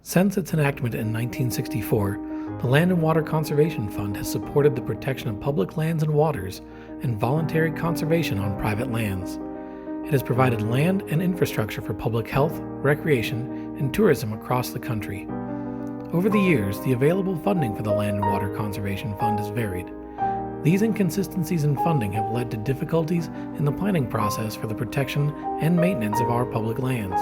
Since its enactment in 1964, the Land and Water Conservation Fund has supported the protection of public lands and waters and voluntary conservation on private lands. It has provided land and infrastructure for public health, recreation, and tourism across the country. Over the years, the available funding for the Land and Water Conservation Fund has varied. These inconsistencies in funding have led to difficulties in the planning process for the protection and maintenance of our public lands.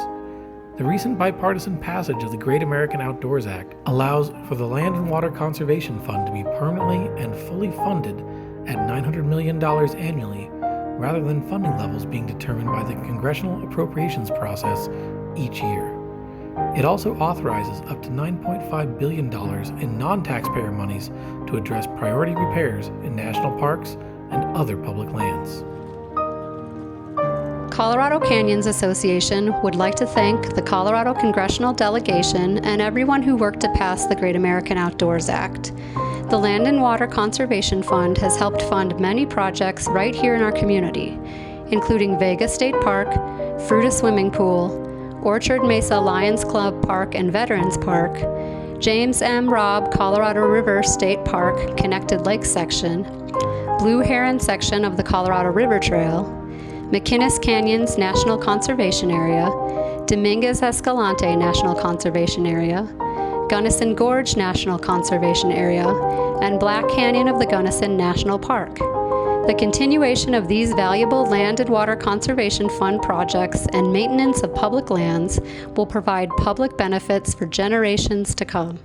The recent bipartisan passage of the Great American Outdoors Act allows for the Land and Water Conservation Fund to be permanently and fully funded at $900 million annually, rather than funding levels being determined by the congressional appropriations process each year. It also authorizes up to $9.5 billion in non-taxpayer monies to address priority repairs in national parks and other public lands. Colorado Canyons Association would like to thank the Colorado Congressional Delegation and everyone who worked to pass the Great American Outdoors Act. The Land and Water Conservation Fund has helped fund many projects right here in our community, including Vega State Park, Fruita Swimming Pool, Orchard Mesa Lions Club Park and Veterans Park, James M. Robb Colorado River State Park Connected Lakes Section, Blue Heron section of the Colorado River Trail, McInnis Canyons National Conservation Area, Dominguez-Escalante National Conservation Area, Gunnison Gorge National Conservation Area, and Black Canyon of the Gunnison National Park. The continuation of these valuable Land and Water Conservation Fund projects and maintenance of public lands will provide public benefits for generations to come.